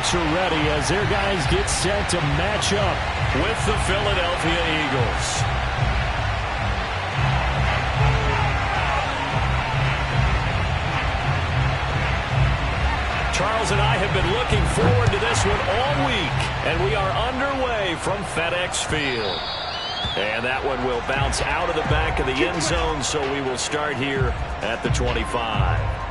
folks are ready as their guys get set to match up with the Philadelphia Eagles. Charles and I have been looking forward to this one all week, and we are underway from FedEx Field. And that one will bounce out of the back of the end zone, so we will start here at the 25.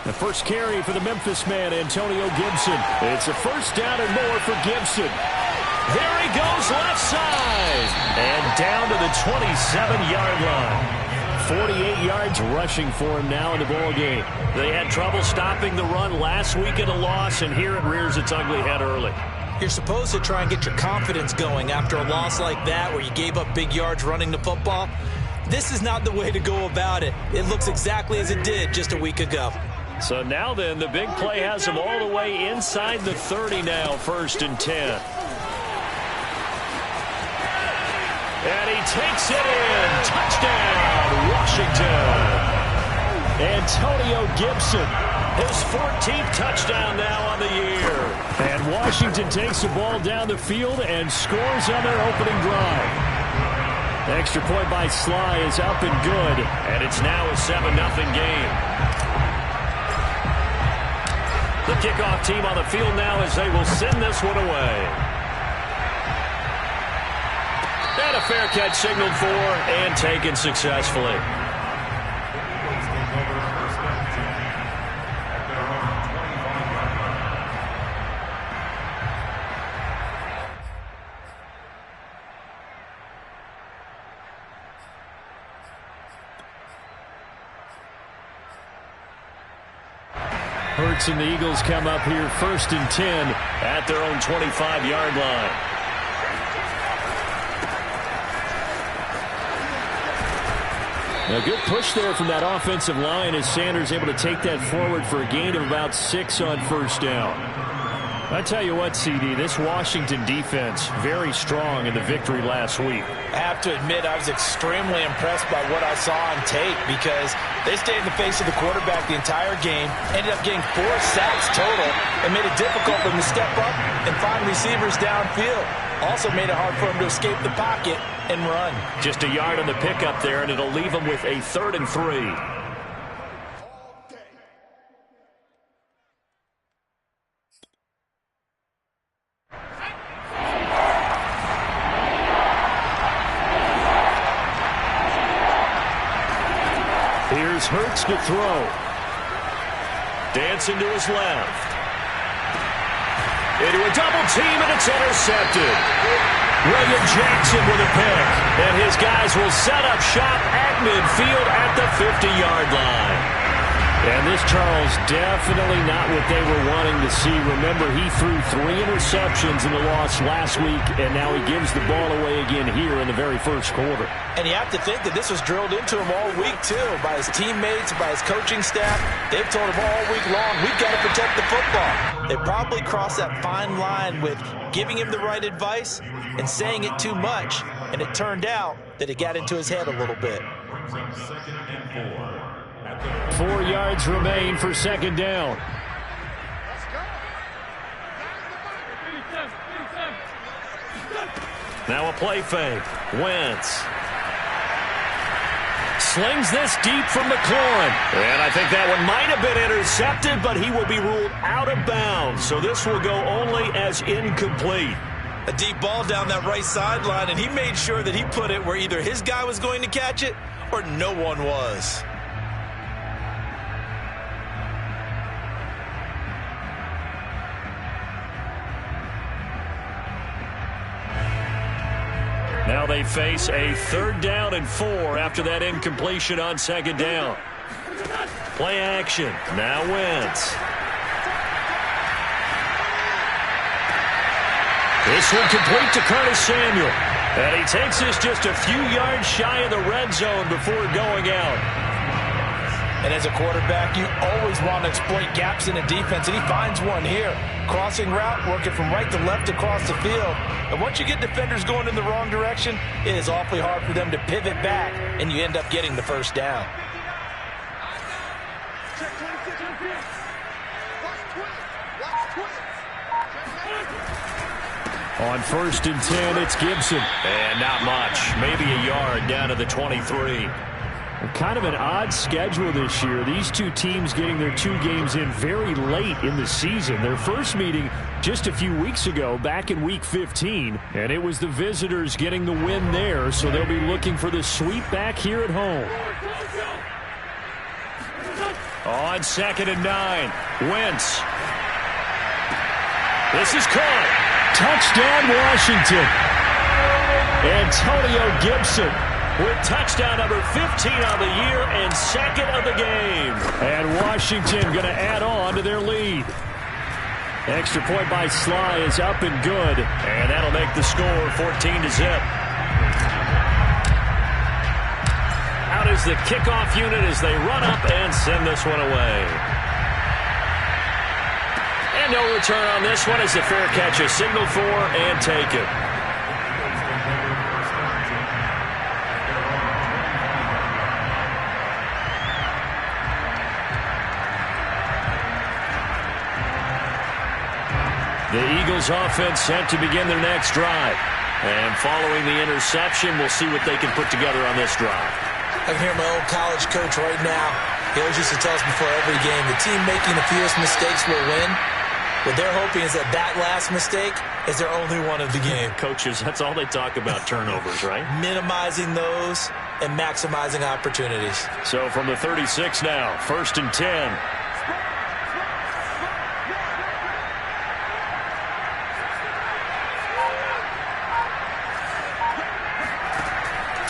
The first carry for the Memphis man, Antonio Gibson. It's a first down and more for Gibson. There he goes left side. And down to the 27-yard line. 48 yards rushing for him now in the ball game. They had trouble stopping the run last week in a loss, and here it rears its ugly head early. You're supposed to try and get your confidence going after a loss like that where you gave up big yards running the football. This is not the way to go about it. It looks exactly as it did just a week ago. So now then, the big play has him all the way inside the 30 now, 1st and 10. And he takes it in. Touchdown, Washington. Antonio Gibson, his 14th touchdown now on the year. And Washington takes the ball down the field and scores on their opening drive. Extra point by Sly is up and good, and it's now a 7-0 game. The kickoff team on the field now as they will send this one away. And a fair catch signaled for and taken successfully. Hurts and the Eagles come up here 1st and 10 at their own 25-yard line. A good push there from that offensive line as Sanders able to take that forward for a gain of about 6 on 1st down. I tell you what, CD, this Washington defense very strong in the victory last week. I have to admit I was extremely impressed by what I saw on tape because they stayed in the face of the quarterback the entire game, ended up getting 4 sacks total, and made it difficult for them to step up and find receivers downfield. Also made it hard for them to escape the pocket and run. Just a yard on the pickup there, and it'll leave them with a 3rd and 3. Here's Hurts to throw. Dancing to his left. Into a double team, and it's intercepted. William Jackson with a pick. And his guys will set up shop at midfield at the 50-yard line. And this, Charles, definitely not what they were wanting to see. Remember, he threw 3 interceptions in the loss last week, and now he gives the ball away again here in the very first quarter. And you have to think that this was drilled into him all week, too, by his teammates, by his coaching staff. They've told him all week long, we've got to protect the football. They probably crossed that fine line with giving him the right advice and saying it too much, and it turned out that it got into his head a little bit. 4 yards remain for 2nd down. Now a play fake. Wentz slings this deep from McLaurin. And I think that one might have been intercepted, but he will be ruled out of bounds. So this will go only as incomplete. A deep ball down that right sideline, and he made sure that he put it where either his guy was going to catch it or no one was. Now they face a 3rd down and 4 after that incompletion on 2nd down. Play action. Now Wentz. This one complete to Curtis Samuel. And he takes this just a few yards shy of the red zone before going out. And as a quarterback, you always want to exploit gaps in the defense, and he finds one here. Crossing route, working from right to left across the field. And once you get defenders going in the wrong direction, it is awfully hard for them to pivot back, and you end up getting the 1st down. On 1st and 10, it's Gibson. And not much. Maybe a yard down to the 23. Kind of an odd schedule this year. These two teams getting their 2 games in very late in the season. Their first meeting just a few weeks ago, back in Week 15. And it was the visitors getting the win there, so they'll be looking for the sweep back here at home. On 2nd and 9, Wentz. This is caught. Touchdown, Washington. Antonio Gibson with touchdown number 15 on the year and 2nd of the game. And Washington going to add on to their lead. Extra point by Sly is up and good. And that'll make the score 14-0. Out is the kickoff unit as they run up and send this one away. And no return on this one as the fair catch is signaled for and taken. The Eagles offense set to begin their next drive. And following the interception, we'll see what they can put together on this drive. I can hear my old college coach right now. He always used to tell us before every game, the team making the fewest mistakes will win. What they're hoping is that that last mistake is their only one of the game. Coaches, that's all they talk about, turnovers, right? Minimizing those and maximizing opportunities. So from the 36 now, 1st and 10.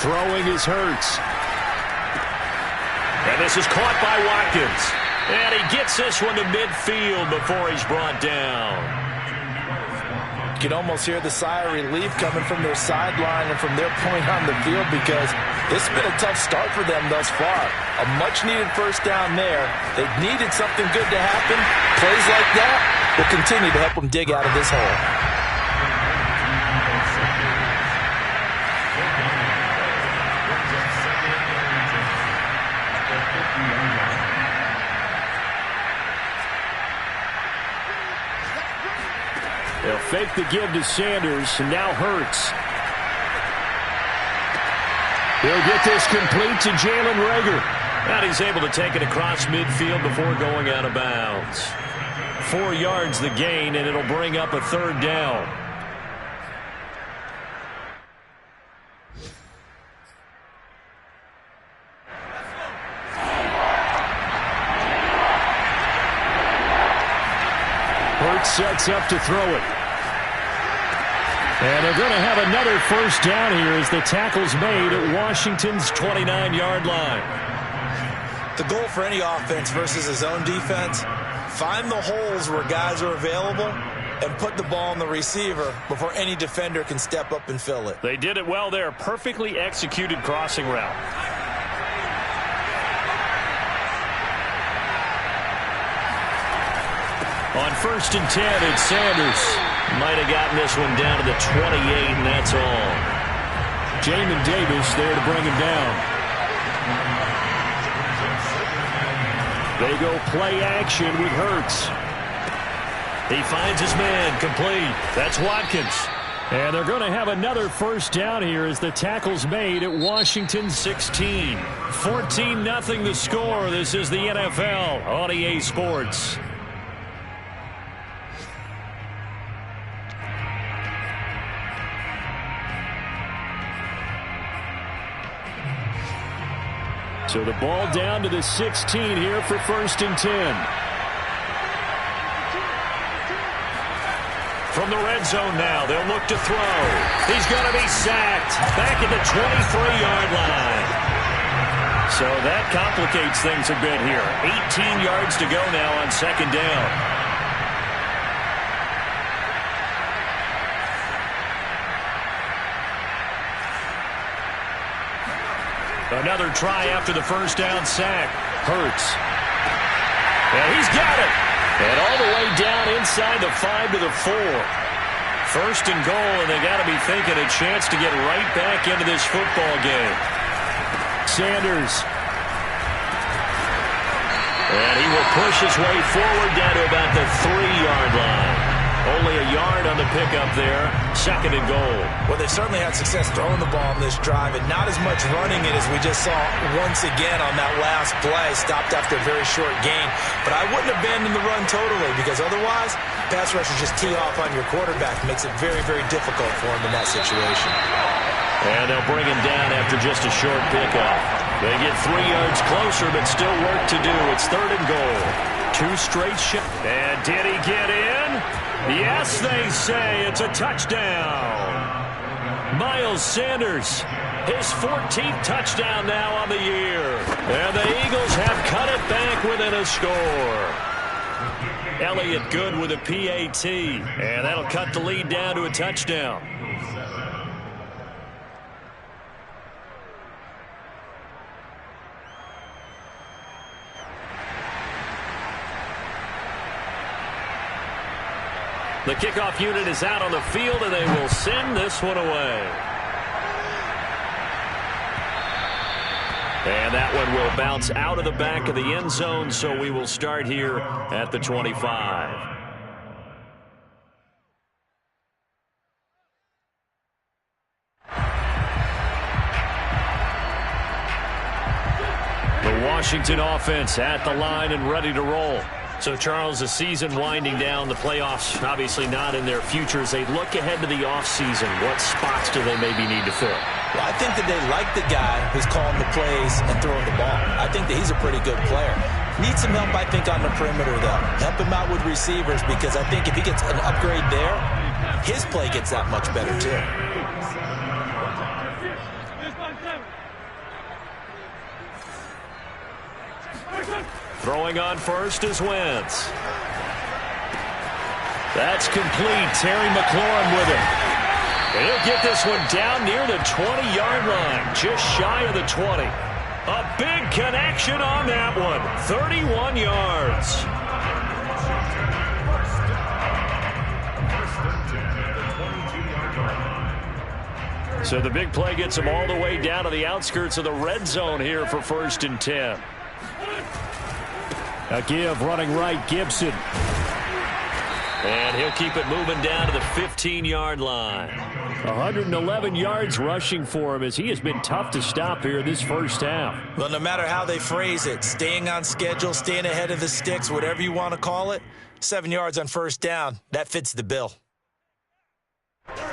Throwing is Hurts. And this is caught by Watkins. And he gets this one to midfield before he's brought down. You can almost hear the sigh of relief coming from their sideline and from their point on the field because this has been a tough start for them thus far. A much-needed 1st down there. They needed something good to happen. Plays like that will continue to help them dig out of this hole. They'll fake the give to Sanders, and now Hurts. He'll get this complete to Jalen Reagor. And he's able to take it across midfield before going out of bounds. 4 yards the gain, and it'll bring up a 3rd down. Hurts sets up to throw it. And they're going to have another 1st down here as the tackle's made at Washington's 29-yard line. The goal for any offense versus his own defense, find the holes where guys are available and put the ball on the receiver before any defender can step up and fill it. They did it well there. Perfectly executed crossing route. On 1st and 10, it's Sanders. Might have gotten this one down to the 28, and that's all. Jamin Davis there to bring him down. They go play action with Hurts. He finds his man, complete. That's Watkins. And they're going to have another 1st down here as the tackle's made at Washington 16. 14-0 the score. This is the NFL on EA Sports. So the ball down to the 16 here for 1st and 10. From From the red zone now, they'll look to throw. He's going to be sacked back at the 23-yard line. So that complicates things a bit here. 18 yards to go now on second down. Another try after the first down sack. Hurts. And he's got it. And all the way down inside the 5 to the 4. First and goal, and they got to be thinking a chance to get right back into this football game. Sanders. And he will push his way forward down to about the 3-yard line. Only a yard on the pickup there. Second and goal. Well, they certainly had success throwing the ball on this drive, and not as much running it as we just saw once again on that last play. Stopped after a very short gain. But I wouldn't abandon the run totally, because otherwise, pass rushers just tee off on your quarterback. Makes it very, very difficult for him in that situation. And they'll bring him down after just a short pickup. They get 3 yards closer, but still work to do. It's third and goal. 2 straight shots. And did he get in? Yes, they say it's a touchdown. Miles Sanders, his 14th touchdown now on the year. And the Eagles have cut it back within a score. Elliott Good with a PAT. And that'll cut the lead down to a touchdown. The kickoff unit is out on the field, and they will send this one away. And that one will bounce out of the back of the end zone, so we will start here at the 25. The Washington offense at the line and ready to roll. So, Charles, the season winding down, the playoffs obviously not in their future. As they look ahead to the offseason, what spots do they maybe need to fill? Well, I think that they like the guy who's calling the plays and throwing the ball. I think that he's a pretty good player. Needs some help, I think, on the perimeter, though. Help him out with receivers, because I think if he gets an upgrade there, his play gets that much better, too. Throwing on first is Wentz. That's complete. Terry McLaurin with him. And he'll get this one down near the 20-yard line, just shy of the 20. A big connection on that one. 31 yards. So the big play gets him all the way down to the outskirts of the red zone here for 1st and 10. A give running right, Gibson. And he'll keep it moving down to the 15-yard line. 111 yards rushing for him, as he has been tough to stop here this first half. Well, no matter how they phrase it, staying on schedule, staying ahead of the sticks, whatever you want to call it, 7 yards on first down, that fits the bill.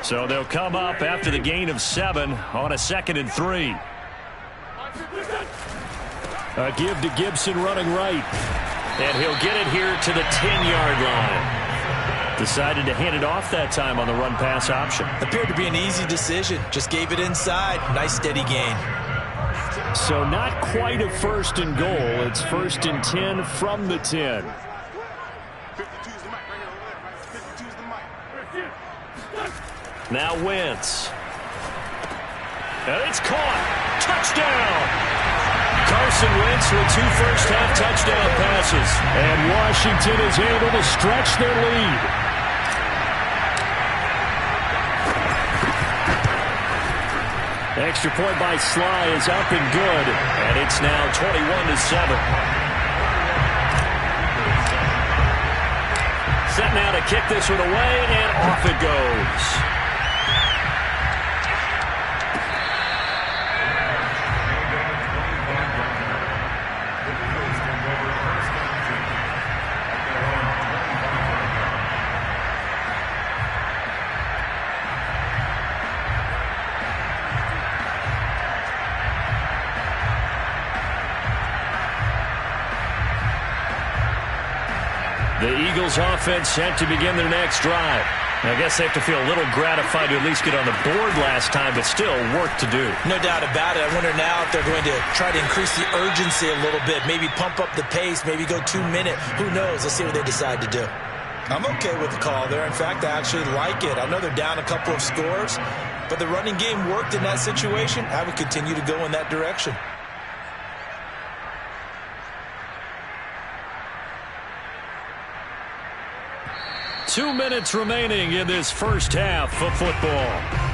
So they'll come up after the gain of 7 on a 2nd and 3. A give to Gibson running right. And he'll get it here to the 10-yard line. Decided to hand it off that time on the run-pass option. Appeared to be an easy decision. Just gave it inside. Nice steady gain. So not quite a 1st and goal. It's 1st and 10 from the 10. Now Wentz. And it's caught. Touchdown! Carson Wentz with 2 first-half touchdown passes. And Washington is able to stretch their lead. Extra point by Sly is up and good. And it's now 21-7. Set now to kick this one away, and off it goes. The Eagles offense set to begin their next drive. I guess they have to feel a little gratified to at least get on the board last time, but still work to do. No doubt about it. I wonder now if they're going to try to increase the urgency a little bit, maybe pump up the pace, maybe go 2 minutes. Who knows? Let's see what they decide to do. I'm okay with the call there. In fact, I actually like it. I know they're down a couple of scores, but the running game worked in that situation. I would continue to go in that direction. Two minutes remaining in this first half of football.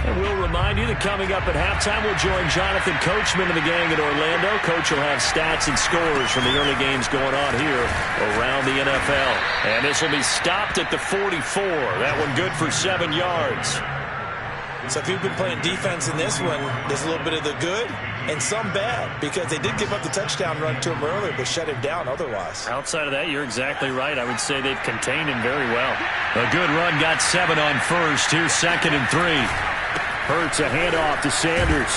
And we'll remind you that coming up at halftime, we'll join Jonathan Coachman and the gang in Orlando. Coach will have stats and scores from the early games going on here around the NFL. And this will be stopped at the 44. That one good for 7 yards. So if you've been playing defense in this one, there's a little bit of the good and some bad, because they did give up the touchdown run to him earlier, but shut him down otherwise. Outside of that, you're exactly right. I would say they've contained him very well. A good run got 7 on first. Here's 2nd and 3. Hurts a handoff to Sanders.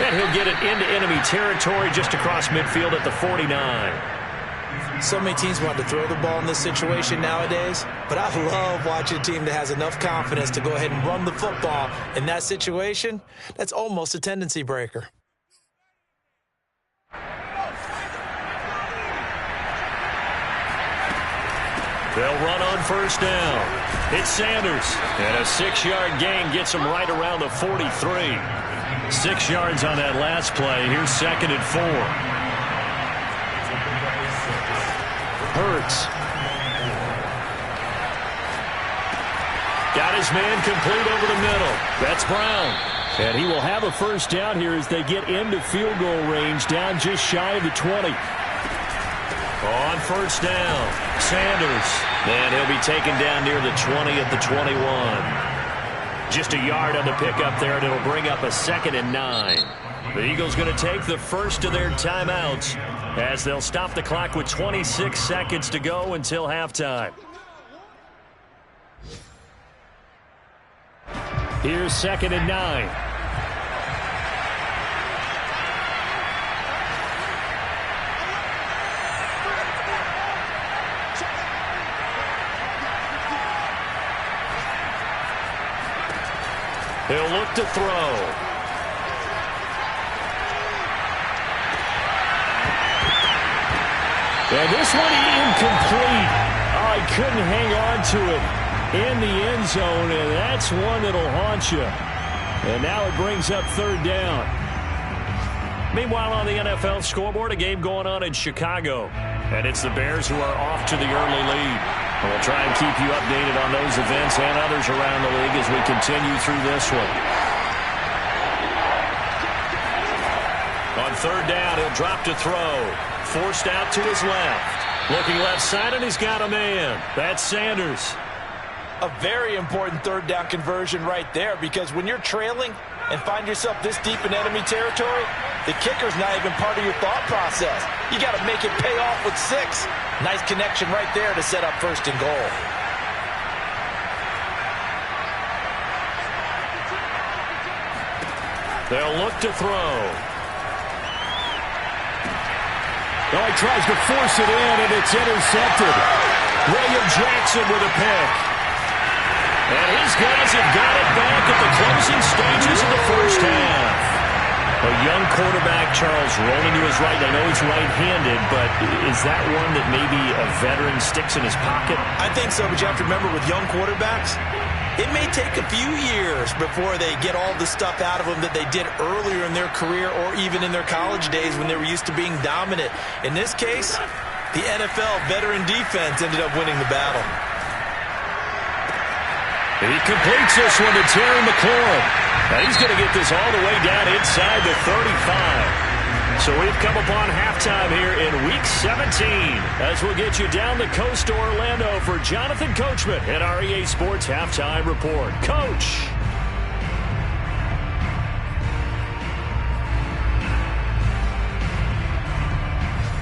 And he'll get it into enemy territory just across midfield at the 49. So many teams want to throw the ball in this situation nowadays, but I love watching a team that has enough confidence to go ahead and run the football in that situation. That's almost a tendency breaker. They'll run on first down. It's Sanders. And a 6-yard gain gets him right around the 43. 6 yards on that last play. Here's 2nd and 4. Hurts. Got his man complete over the middle. That's Brown. And he will have a first down here as they get into field goal range, down just shy of the 20. On first down, Sanders. And he'll be taken down near the 20 at the 21. Just a yard on the pickup there, and it'll bring up a 2nd and 9. The Eagles going to take the first of their timeouts as they'll stop the clock with 26 seconds to go until halftime. Here's 2nd and 9. He'll look to throw. And this one incomplete. Oh, he couldn't hang on to it in the end zone, and that's one that'll haunt you. And now it brings up 3rd down. Meanwhile, on the NFL scoreboard, a game going on in Chicago. And it's the Bears who are off to the early lead. And we'll try and keep you updated on those events and others around the league as we continue through this one. On 3rd down, he'll drop to throw. Forced out to his left. Looking left side, and he's got a man. That's Sanders. A very important 3rd down conversion right there, because when you're trailing and find yourself this deep in enemy territory, the kicker's not even part of your thought process. You got to make it pay off with 6. Nice connection right there to set up 1st and goal. They'll look to throw. Oh, he tries to force it in, and it's intercepted. William Jackson with a pick. And his guys have got it back at the closing stages of the first half. A young quarterback, Charles, rolling to his right. I know he's right-handed, but is that one that maybe a veteran sticks in his pocket? I think so, but you have to remember with young quarterbacks, it may take a few years before they get all the stuff out of them that they did earlier in their career or even in their college days when they were used to being dominant. In this case, the NFL veteran defense ended up winning the battle. He completes this one to Terry McLaurin. And he's going to get this all the way down inside the 35. So we've come upon halftime here in Week 17 as we'll get you down the coast to Orlando for Jonathan Coachman at our EA Sports Halftime Report. Coach.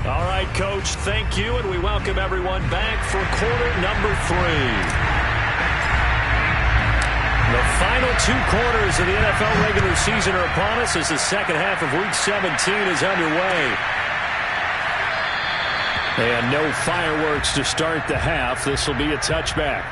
All right, Coach, thank you, and we welcome everyone back for quarter number 3. The final 2 quarters of the NFL regular season are upon us as the second half of Week 17 is underway. And no fireworks to start the half. This will be a touchback.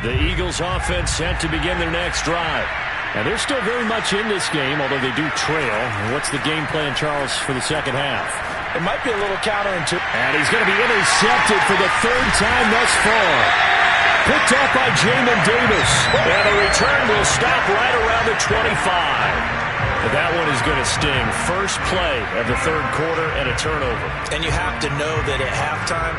The Eagles offense set to begin their next drive. And they're still very much in this game, although they do trail. What's the game plan, Charles, for the second half? It might be a little counterintuitive. And he's going to be intercepted for the 3rd time thus far. Picked up by Jamin Davis. And the return will stop right around the 25. But that one is going to sting. First play of the 3rd quarter and a turnover. And you have to know that at halftime,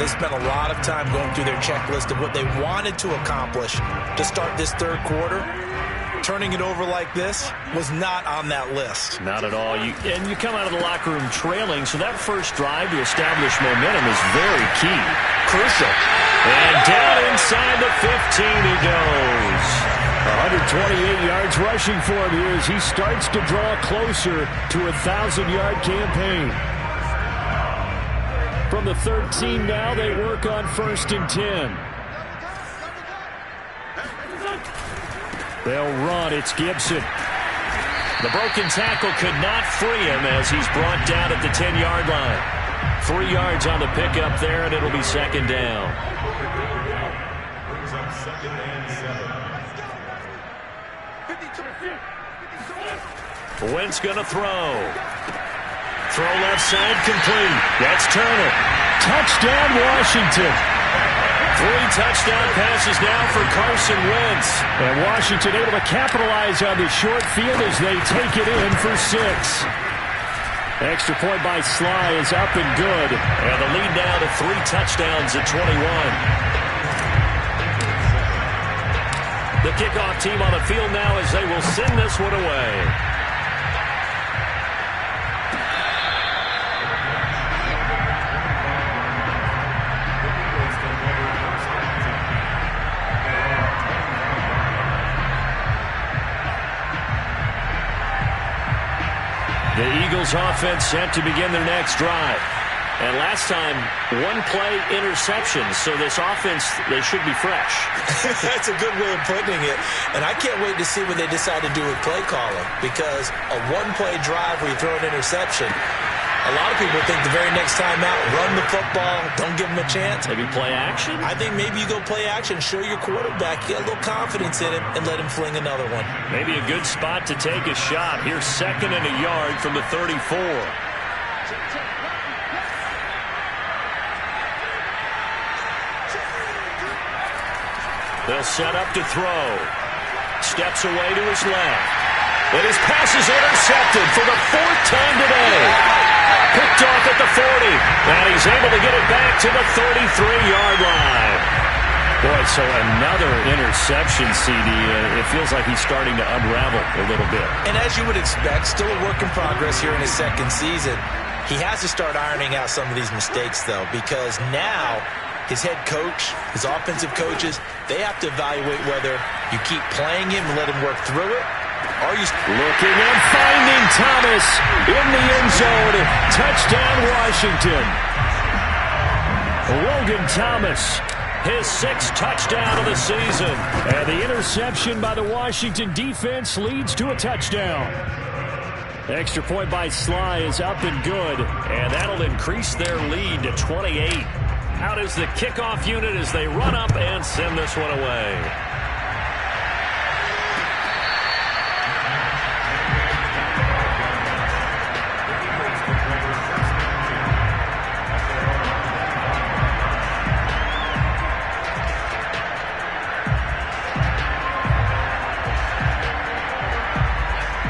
they spent a lot of time going through their checklist of what they wanted to accomplish to start this 3rd quarter. Turning it over like this was not on that list. Not at all. And you come out of the locker room trailing, so that first drive to establish momentum is very key. Crucial. And down inside the 15 he goes. 128 yards rushing for him here as he starts to draw closer to a 1,000-yard campaign. From the 13 now, they work on 1st and 10. They'll run. It's Gibson. The broken tackle could not free him as he's brought down at the 10-yard line. 3 yards on the pickup there, and it'll be 2nd down. Wentz gonna throw. Throw left side complete. That's Turner. Touchdown, Washington. 3 touchdown passes now for Carson Wentz. And Washington able to capitalize on the short field as they take it in for 6. Extra point by Sly is up and good. And the lead now to 3 touchdowns at 21. The kickoff team on the field now as they will send this one away. The Eagles offense set to begin their next drive. And last time, 1-play interception. So this offense, they should be fresh. That's a good way of putting it. And I can't wait to see what they decide to do with play calling. Because a 1-play drive where you throw an interception, a lot of people think the very next time out, run the football, don't give them a chance. Maybe play action? I think maybe you go play action, show your quarterback, get a little confidence in him, and let him fling another one. Maybe a good spot to take a shot. Here's 2nd and a yard from the 34. They'll set up to throw. Steps away to his left. And his pass is intercepted for the 4th time today. Picked off at the 40. And he's able to get it back to the 33-yard line. Boy, so another interception, CD. It feels like he's starting to unravel a little bit. And as you would expect, still a work in progress here in his 2nd season. He has to start ironing out some of these mistakes, though, because now his head coach, his offensive coaches, they have to evaluate whether you keep playing him and let him work through it, or you looking and finding Thomas in the end zone. Touchdown, Washington. Logan Thomas, his 6th touchdown of the season. And the interception by the Washington defense leads to a touchdown. Extra point by Sly is up and good. And that'll increase their lead to 28. Out is the kickoff unit as they run up and send this one away.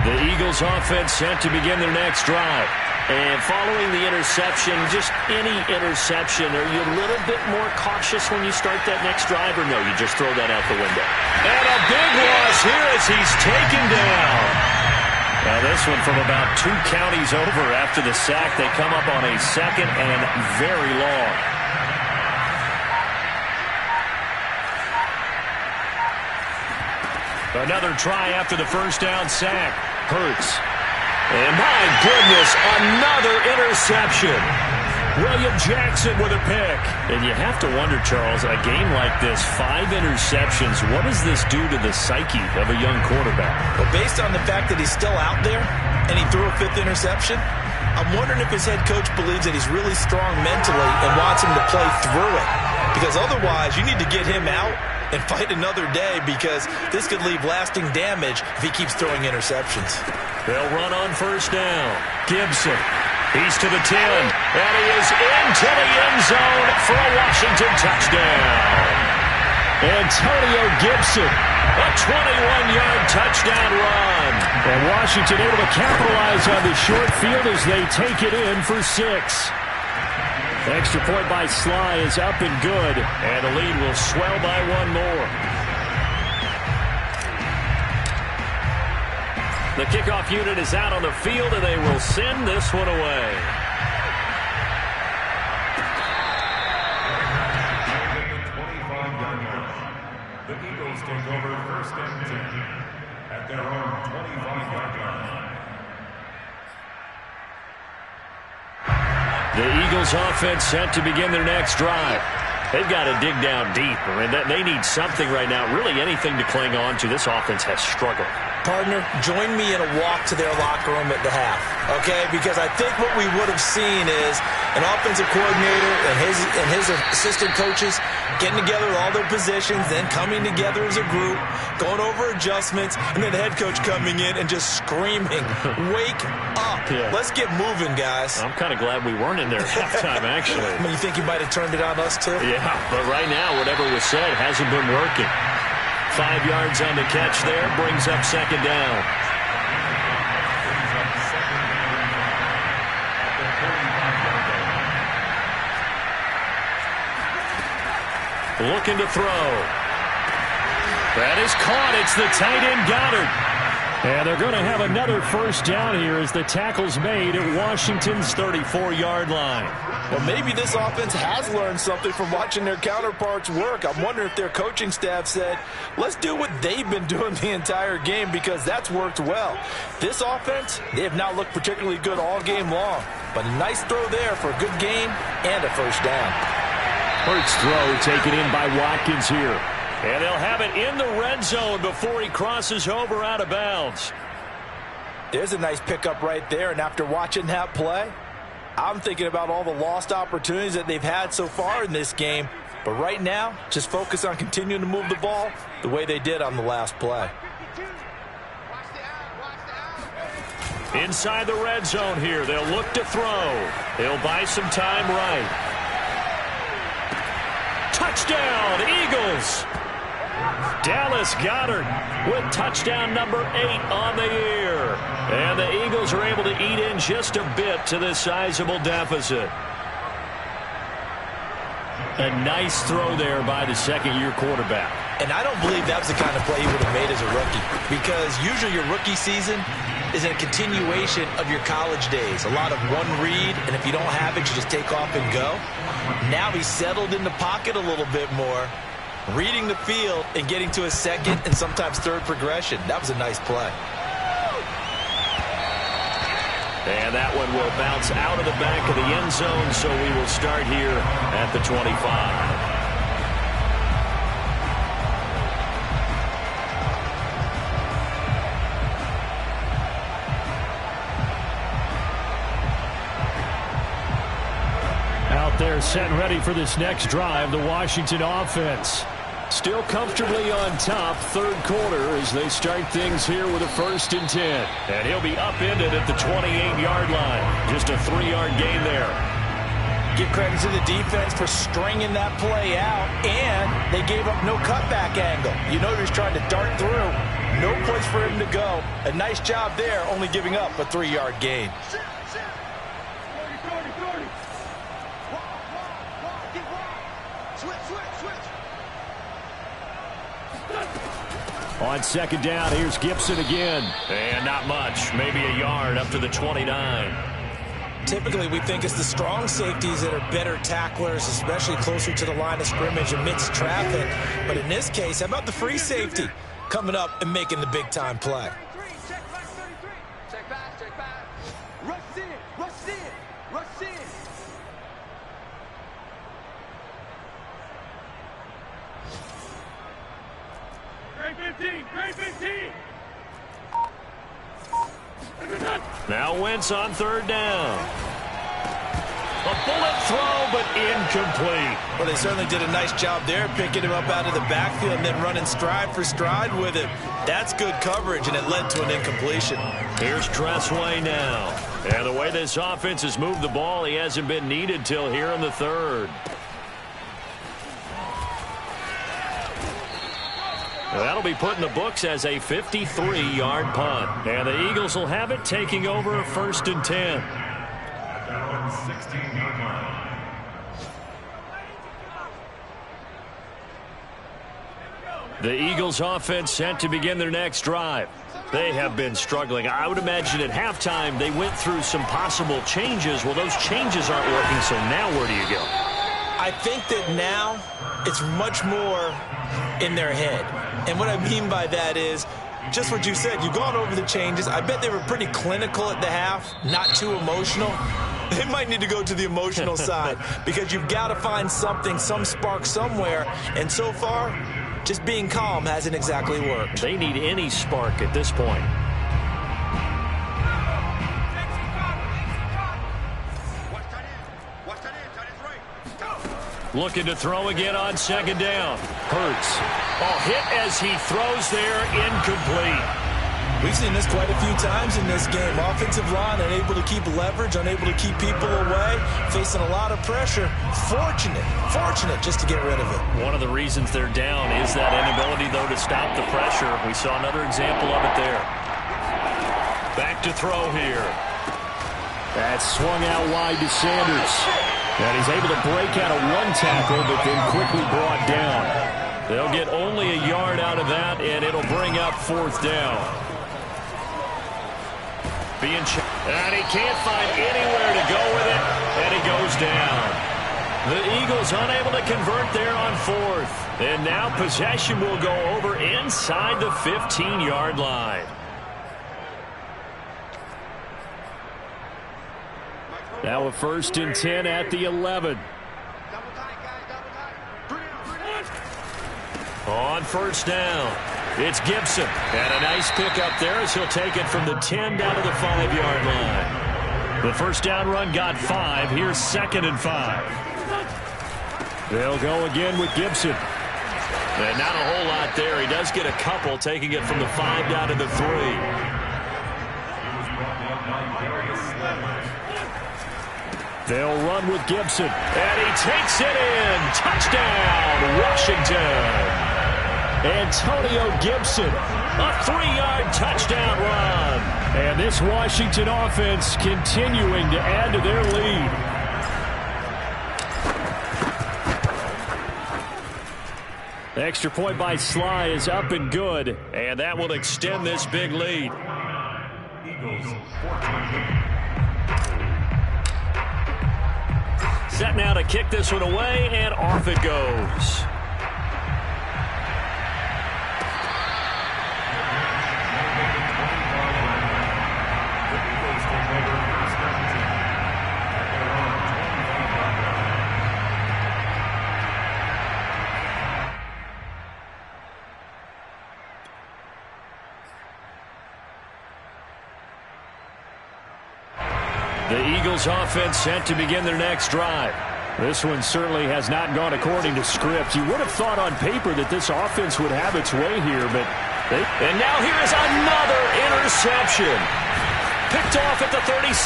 The Eagles offense set to begin their next drive. And following the interception, just any interception, are you a little bit more cautious when you start that next drive, or no, you just throw that out the window? And a big loss here as he's taken down. Now this one from about 2 counties over after the sack. They come up on a 2nd and very long. Another try after the first down sack. Hurts. And my goodness, another interception. William Jackson with a pick. And you have to wonder, Charles, a game like this, 5 interceptions, what does this do to the psyche of a young quarterback? Well, based on the fact that he's still out there and he threw a 5th interception, I'm wondering if his head coach believes that he's really strong mentally and wants him to play through it. Because otherwise, you need to get him out and fight another day, because this could leave lasting damage if he keeps throwing interceptions. They'll run on first down. Gibson. He's to the 10. And he is into the end zone for a Washington touchdown. Antonio Gibson. A 21-yard touchdown run. And Washington able to capitalize on the short field as they take it in for 6. Extra point by Sly is up and good, and the lead will swell by 1 more. The kickoff unit is out on the field, and they will send this one away. The Eagles take over first and 10 at their own 25-yard line. The Eagles offense set to begin their next drive. They've got to dig down deep. I mean, they need something right now, really anything to cling on to. This offense has struggled. Partner, join me in a walk to their locker room at the half, okay? Because I think what we would have seen is an offensive coordinator and his assistant coaches getting together with all their positions, then coming together as a group, going over adjustments, and then the head coach coming in and just screaming, "Wake up. Yeah. Let's get moving, guys." I'm kind of glad we weren't in there at halftime, actually. I mean, you think he might have turned it on us, too? Yeah, but right now, whatever was said hasn't been working. 5 yards on the catch there, brings up second down. Looking to throw. That is caught. It's the tight end Goddard. And they're going to have another first down here as the tackle's made at Washington's 34-yard line. Well, maybe this offense has learned something from watching their counterparts work. I'm wondering if their coaching staff said, let's do what they've been doing the entire game, because that's worked well. This offense, they have not looked particularly good all game long. But a nice throw there for a good game and a first down. Hurts throw taken in by Watkins here. And they'll have it in the red zone before he crosses over out of bounds. There's a nice pickup right there, and after watching that play, I'm thinking about all the lost opportunities that they've had so far in this game. But right now, just focus on continuing to move the ball the way they did on the last play. Inside the red zone here, they'll look to throw. They'll buy some time right. Touchdown, Eagles! Dallas Goedert with touchdown number 8 on the year. And the Eagles are able to eat in just a bit to this sizable deficit. A nice throw there by the second-year quarterback. And I don't believe that was the kind of play he would have made as a rookie, because usually your rookie season is a continuation of your college days. A lot of one read, and if you don't have it, you just take off and go. Now he's settled in the pocket a little bit more, reading the field and getting to a second and sometimes third progression. That was a nice play. And that one will bounce out of the back of the end zone, so we will start here at the 25. They're set and ready for this next drive, the Washington offense. Still comfortably on top, third quarter, as they start things here with a 1st and 10. And he'll be upended at the 28-yard line. Just a 3-yard gain there. Give credit to the defense for stringing that play out, and they gave up no cutback angle. You know he was trying to dart through. No place for him to go. A nice job there, only giving up a 3-yard gain. On second down, here's Gibson again. And not much, maybe a yard up to the 29. Typically, we think it's the strong safeties that are better tacklers, especially closer to the line of scrimmage amidst traffic. But in this case, how about the free safety? coming up and making the big-time play. Check back 33. Check back, check back. Rush in, rush in, rush in. Grade 15, grade 15. Now Wentz on third down. A bullet throw, but incomplete. Well, they certainly did a nice job there, picking him up out of the backfield and then running stride for stride with him. That's good coverage, and it led to an incompletion. Here's Tressway now. And the way this offense has moved the ball, he hasn't been needed till here in the third. That'll be put in the books as a 53-yard punt. And the Eagles will have it, taking over 1st and 10. At their own 16-yard line. The Eagles offense set to begin their next drive. They have been struggling. I would imagine at halftime they went through some possible changes. Well, those changes aren't working, so now where do you go? I think that now it's much more in their head. And what I mean by that is just what you said. You've gone over the changes. I bet they were pretty clinical at the half, not too emotional. They might need to go to the emotional side because you've got to find something, some spark somewhere. And so far, just being calm hasn't exactly worked. They need any spark at this point. Looking to throw again on 2nd down. Hurts. Hit as he throws there, incomplete. We've seen this quite a few times in this game. Offensive line unable to keep leverage, unable to keep people away, facing a lot of pressure. Fortunate just to get rid of it. One of the reasons they're down is that inability, though, to stop the pressure. We saw another example of it there. Back to throw here. That's swung out wide to Sanders. And he's able to break out of one tackle, but then quickly brought down. They'll get only a yard out of that, and it'll bring up 4th down. And he can't find anywhere to go with it, and he goes down. The Eagles unable to convert there on 4th. And now possession will go over inside the 15-yard line. Now a 1st and 10 at the 11. On 1st down, it's Gibson. And a nice pickup there as he'll take it from the 10 down to the 5-yard line. The 1st down run got 5. Here's 2nd and 5. They'll go again with Gibson. And not a whole lot there. He does get a couple, taking it from the 5 down to the 3. They'll run with Gibson. And he takes it in. Touchdown, Washington. Antonio Gibson, a 3-yard touchdown run. And this Washington offense continuing to add to their lead. Extra point by Sly is up and good. And that will extend this big lead. Eagles 14. Set now to kick this one away, and off it goes. The Eagles offense set to begin their next drive. This one certainly has not gone according to script. You would have thought on paper that this offense would have its way here, but and now here is another interception. Picked off at the 36.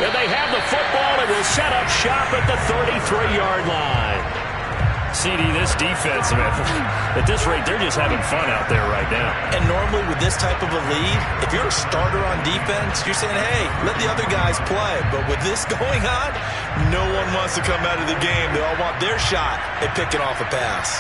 And they have the football and will set up shop at the 33-yard line. CD, this defense, man, at this rate, they're just having fun out there right now. And normally with this type of a lead, if you're a starter on defense, you're saying, hey, let the other guys play. But with this going on, no one wants to come out of the game. They all want their shot at picking off a pass.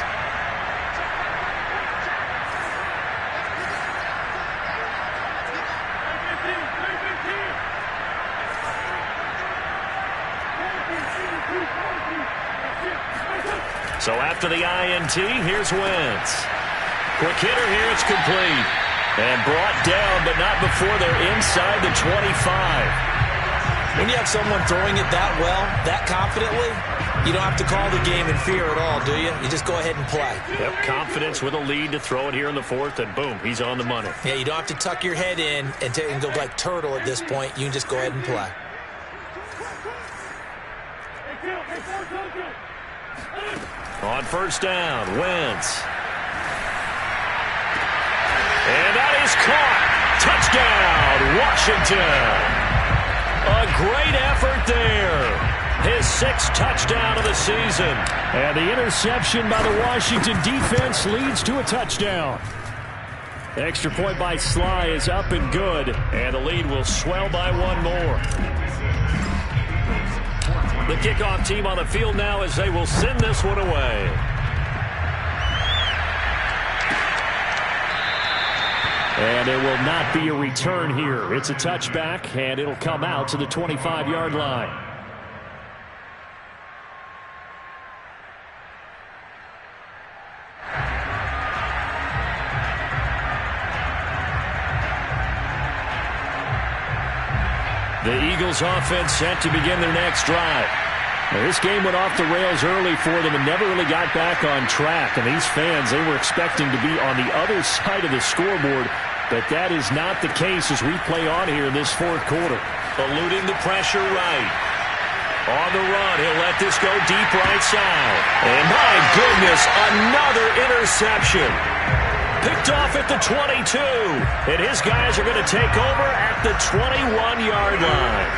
So after the INT, here's Wentz. Quick hitter here, it's complete. And brought down, but not before they're inside the 25. When you have someone throwing it that well, that confidently, you don't have to call the game in fear at all, do you? You just go ahead and play. Yep, confidence with a lead to throw it here in the fourth, and boom, he's on the money. Yeah, you don't have to tuck your head in and go like turtle at this point. You can just go ahead and play. On first down, Wentz. And that is caught. Touchdown, Washington. A great effort there. His 6th touchdown of the season. And the interception by the Washington defense leads to a touchdown. Extra point by Sly is up and good. And the lead will swell by one more. The kickoff team on the field now as they will send this one away. And it will not be a return here. It's a touchback, and it'll come out to the 25-yard line. The Eagles offense set to begin their next drive. Now, this game went off the rails early for them and never really got back on track. And these fans, they were expecting to be on the other side of the scoreboard, but that is not the case as we play on here in this fourth quarter. Eluding the pressure right. On the run, he'll let this go deep right side. And my goodness, another interception. Picked off at the 22. And his guys are going to take over at the 21-yard line.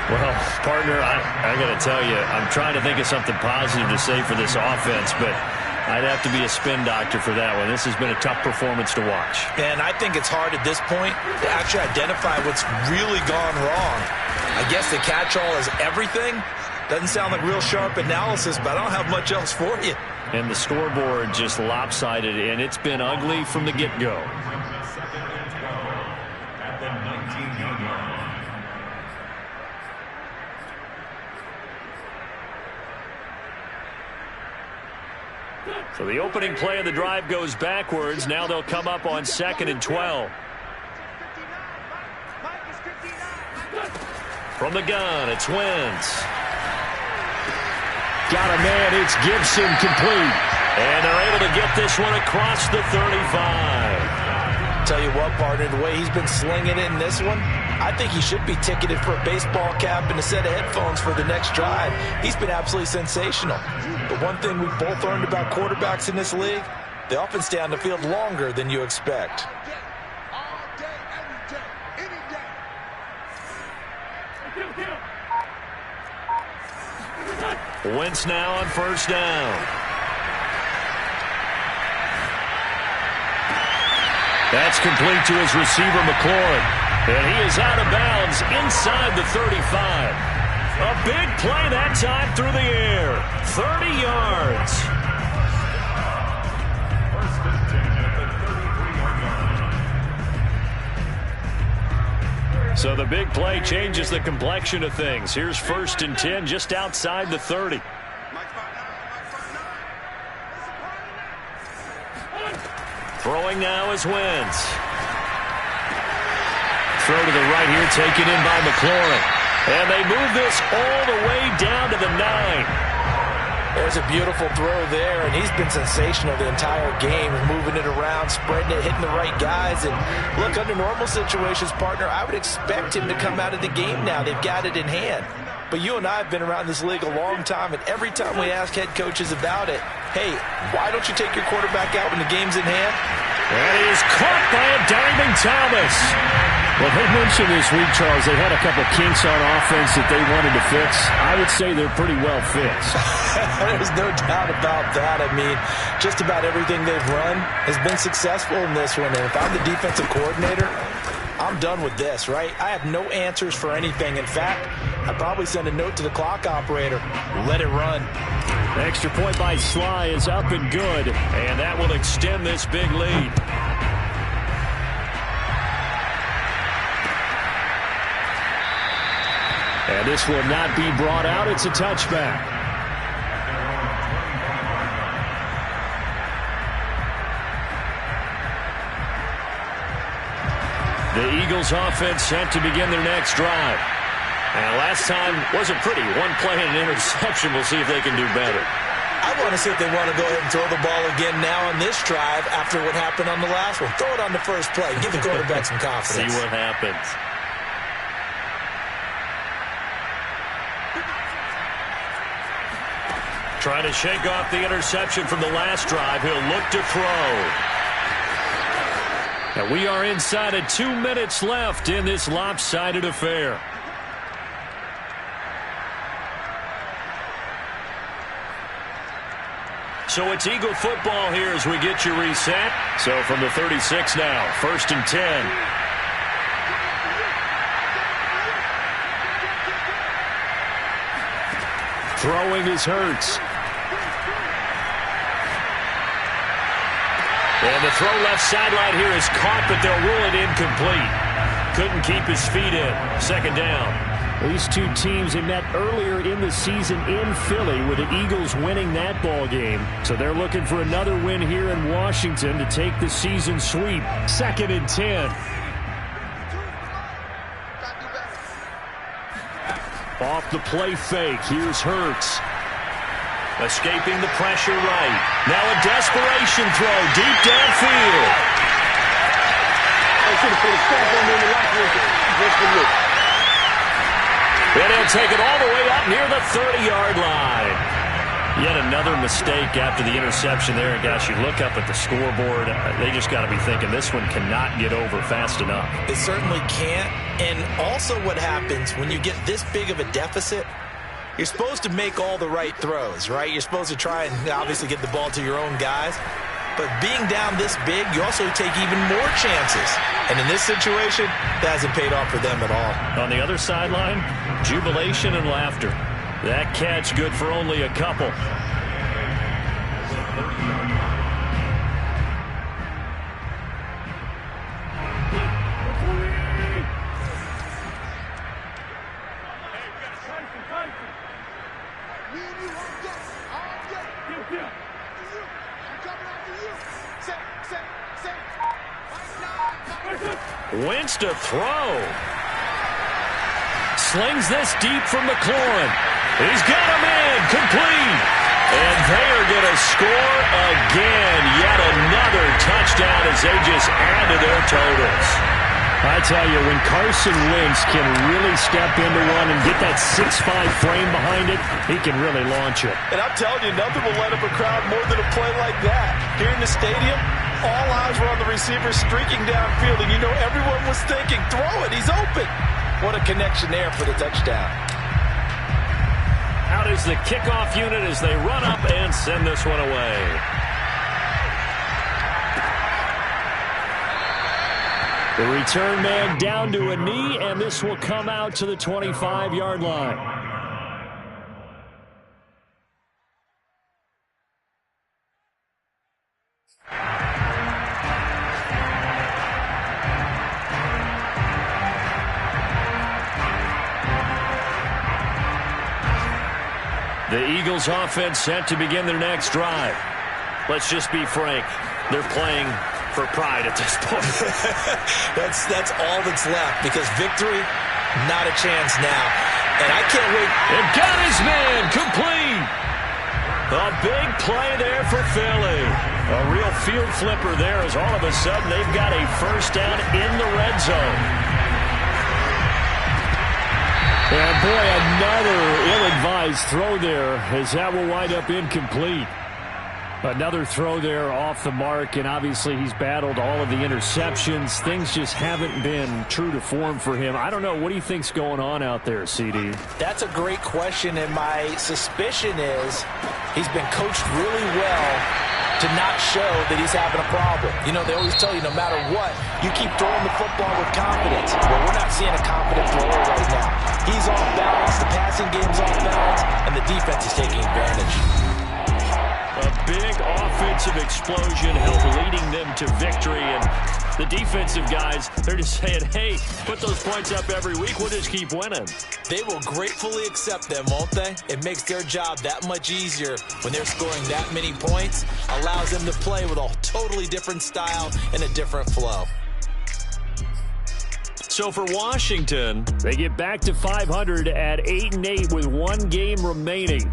Well, partner, I got to tell you, I'm trying to think of something positive to say for this offense, but I'd have to be a spin doctor for that one. This has been a tough performance to watch. And I think it's hard at this point to actually identify what's really gone wrong. I guess the catch-all is everything. Doesn't sound like real sharp analysis, but I don't have much else for you. And the scoreboard just lopsided, and it's been ugly from the get-go. So the opening play of the drive goes backwards. Now they'll come up on 2nd and 12. From the gun, it's Wentz. Got a man, it's Gibson, complete. And they're able to get this one across the 35. Tell you what, partner, the way he's been slinging it in this one, I think he should be ticketed for a baseball cap and a set of headphones for the next drive. He's been absolutely sensational. But one thing we've both learned about quarterbacks in this league, they often stay on the field longer than you expect. Wentz now on first down. That's complete to his receiver, McLaurin. And he is out of bounds inside the 35. A big play that time through the air. 30 yards. First and 10 at the 33-yard line. So the big play changes the complexion of things. Here's 1st and 10 just outside the 30. Throwing now is Wentz. Throw to the right here, taken in by McLaurin. And they move this all the way down to the 9. There's a beautiful throw there, and he's been sensational the entire game, moving it around, spreading it, hitting the right guys. And look, under normal situations, partner, I would expect him to come out of the game now. They've got it in hand. But you and I have been around this league a long time, and every time we ask head coaches about it, hey, why don't you take your quarterback out when the game's in hand? And he is caught by a diving Thomas. Well, they mentioned this week, Charles, they had a couple kinks on offense that they wanted to fix. I would say they're pretty well fixed. There's no doubt about that. I mean, just about everything they've run has been successful in this one. And if I'm the defensive coordinator, I'm done with this, right? I have no answers for anything. In fact, I'd probably send a note to the clock operator. Let it run. Extra point by Sly is up and good. And that will extend this big lead. And this will not be brought out. It's a touchback. The Eagles offense set to begin their next drive. And last time wasn't pretty. One play and an interception. We'll see if they can do better. I want to see if they want to go ahead and throw the ball again now on this drive after what happened on the last one. Throw it on the first play. Give the quarterback some confidence. See what happens. Trying to shake off the interception from the last drive. He'll look to throw. And we are inside of 2 minutes left in this lopsided affair. So it's Eagle football here as we get you reset. So from the 36 now, 1st and 10. Throwing is Hurts. And the throw left sideline here is caught, but they'll rule it incomplete. Couldn't keep his feet in. 2nd down. These two teams, they met earlier in the season in Philly with the Eagles winning that ball game. So they're looking for another win here in Washington to take the season sweep. 2nd and 10. Off the play fake. Here's Hurts. Escaping the pressure right. Now a desperation throw deep downfield. And he'll take it all the way up near the 30-yard line. Yet another mistake after the interception there. And gosh, you look up at the scoreboard, they just got to be thinking this one cannot get over fast enough. It certainly can't. And also what happens when you get this big of a deficit, you're supposed to make all the right throws, right? You're supposed to try and obviously get the ball to your own guys. But being down this big, you also take even more chances. And in this situation, that hasn't paid off for them at all. On the other sideline, jubilation and laughter. That catch good for only a couple. Wentz to throw. Slings this deep from McLaurin. He's got him in. Complete. And they are going to score again. Yet another touchdown as they just add to their totals. I tell you, when Carson Wentz can really step into one and get that 6'5" frame behind it, he can really launch it. And I'm telling you, nothing will light up a crowd more than a play like that. Here in the stadium, all eyes were on the receiver streaking downfield, and you know everyone was thinking, throw it, he's open. What a connection there for the touchdown. Out is the kickoff unit as they run up and send this one away. The return man down to a knee, and this will come out to the 25-yard line. The Eagles offense set to begin their next drive. Let's just be frank. They're playing for pride at this point. That's all that's left, because victory, not a chance now. And I can't wait. And got his man complete. A big play there for Philly. A real field flipper there as all of a sudden they've got a first down in the red zone. And boy, another ill-advised throw there as that will wind up incomplete. Another throw there off the mark, and obviously he's battled all of the interceptions. Things just haven't been true to form for him. I don't know. What do you think's going on out there, CD? That's a great question, and my suspicion is he's been coached really well to not show that he's having a problem. You know, they always tell you no matter what, you keep throwing the football with confidence. Well, we're not seeing a confident thrower right now. He's off balance, the passing game's off balance, and the defense is taking advantage. A big offensive explosion helped leading them to victory, and the defensive guys, they're just saying, hey, put those points up every week, we'll just keep winning. They will gratefully accept them, won't they? It makes their job that much easier when they're scoring that many points, allows them to play with a totally different style and a different flow. So for Washington, they get back to 500 at 8-8 with one game remaining.